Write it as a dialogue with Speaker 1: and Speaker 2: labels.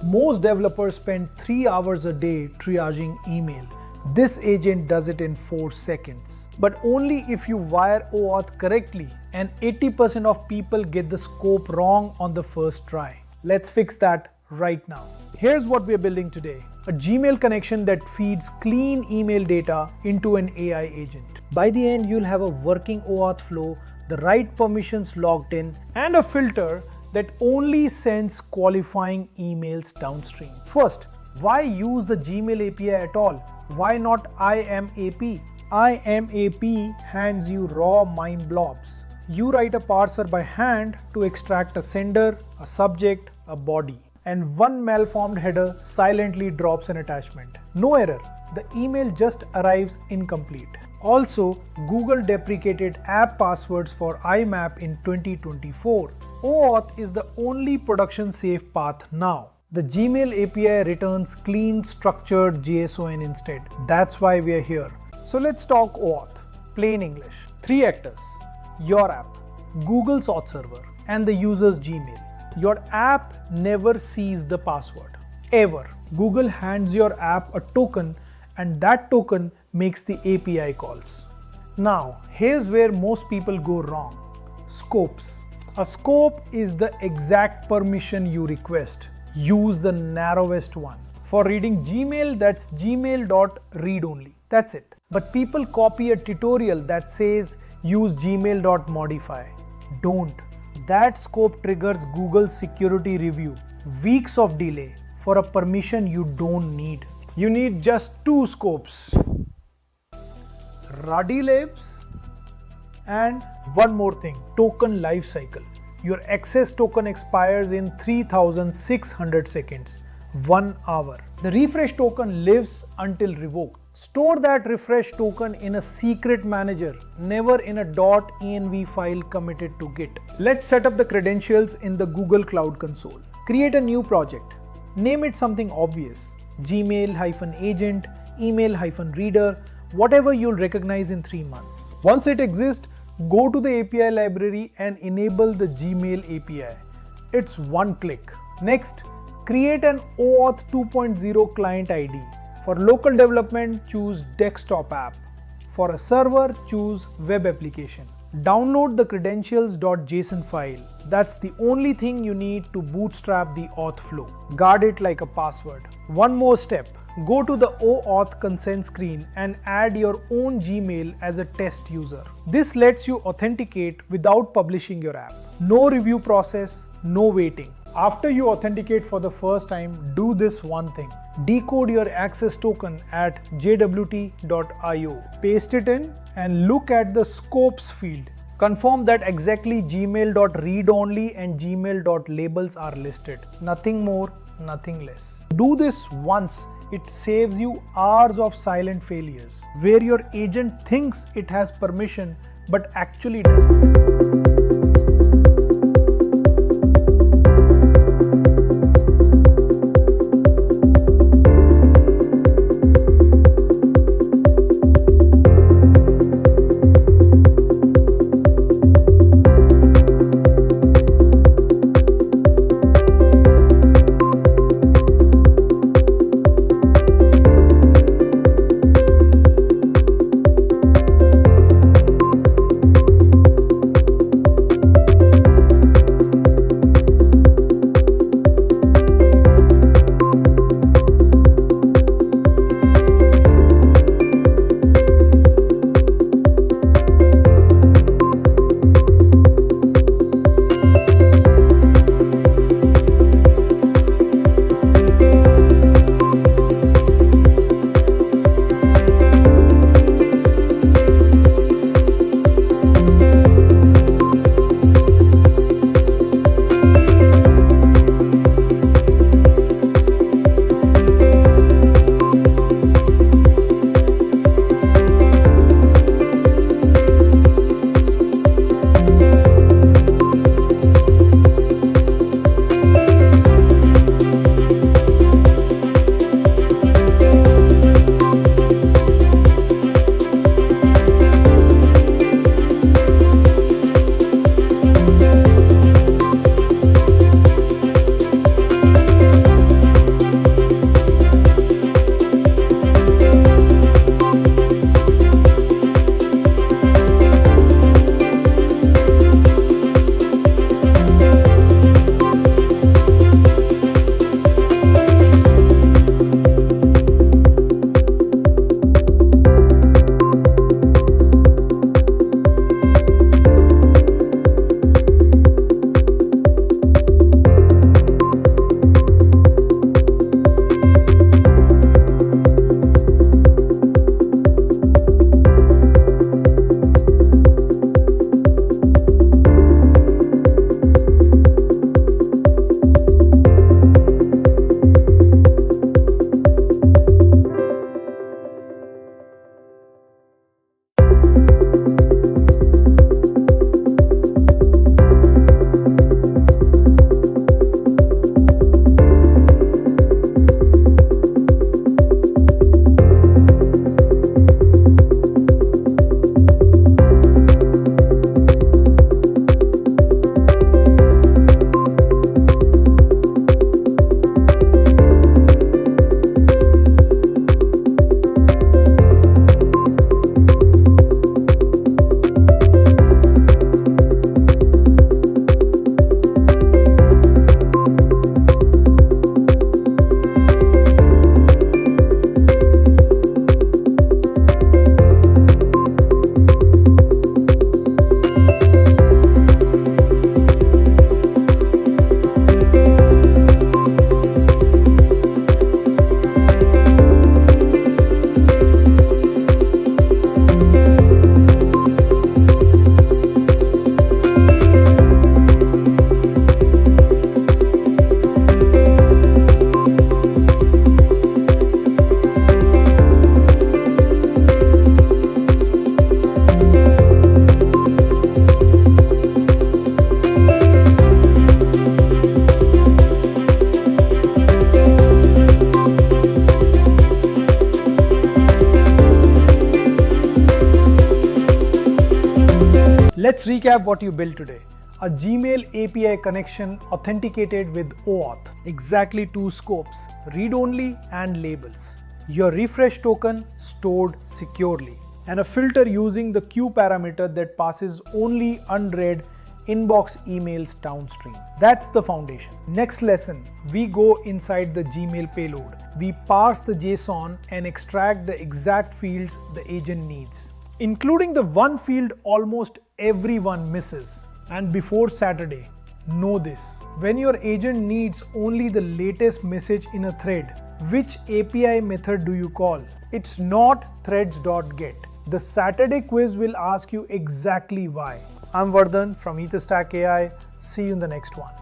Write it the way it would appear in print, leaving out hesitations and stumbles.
Speaker 1: Most developers spend 3 hours a day triaging email. This agent does it in 4 seconds. But only if you wire OAuth correctly, and 80% of people get the scope wrong on the first try. Let's fix that right now. Here's what we're building today. A Gmail connection that feeds clean email data into an AI agent. By the end, you'll have a working OAuth flow, the right permissions logged in, and a filter that only sends qualifying emails downstream. First, why use the Gmail API at all? Why not IMAP? IMAP hands you raw MIME blobs. You write a parser by hand to extract a sender, a subject, a body, and one malformed header silently drops an attachment. No error, the email just arrives incomplete. Also, Google deprecated app passwords for IMAP in 2024. OAuth is the only production safe path now. The Gmail API returns clean structured JSON instead. That's why we are here. So let's talk OAuth. Plain English. 3 actors. Your app, Google's auth server, and the user's Gmail. Your app never sees the password. Ever. Google hands your app a token, and that token makes the API calls. Now, here's where most people go wrong. Scopes. A scope is the exact permission you request. Use the narrowest one. For reading Gmail, that's gmail.read-only. That's it. But people copy a tutorial that says use gmail.modify. Don't. That scope triggers Google's security review. Weeks of delay for a permission you don't need. You need just 2 scopes. Ruddy labs and one more thing, token lifecycle. Your access token expires in 3600 seconds, 1 hour. The refresh token lives until revoked. Store that refresh token in a secret manager, never in a .env file committed to Git. Let's set up the credentials in the Google Cloud Console. Create a new project. Name it something obvious. Gmail-agent, email-reader, whatever you'll recognize in 3 months. Once it exists, go to the API library and enable the Gmail API. It's one click. Next, create an OAuth 2.0 client ID. For local development, choose desktop app. For a server, choose web application. Download the credentials.json file. That's the only thing you need to bootstrap the auth flow. Guard it like a password. One more step. Go to the OAuth consent screen and add your own Gmail as a test user. This lets you authenticate without publishing your app. No review process, no waiting. After you authenticate for the first time, do this one thing. Decode your access token at jwt.io. Paste it in and look at the scopes field. Confirm that exactly gmail.read-only and gmail.labels are listed. Nothing more, nothing less. Do this once. It saves you hours of silent failures, where your agent thinks it has permission but actually doesn't. Let's recap what you built today. A Gmail API connection authenticated with OAuth. Exactly two scopes, read-only and labels. Your refresh token stored securely. And a filter using the queue parameter that passes only unread inbox emails downstream. That's the foundation. Next lesson, we go inside the Gmail payload. We parse the JSON and extract the exact fields the agent needs, including the one field almost everyone misses. And before Saturday, know this: when your agent needs only the latest message in a thread, which API method do you call? It's not threads.get. The Saturday quiz will ask you exactly why. I'm Vardhan from EtherStack AI. See you in the next one.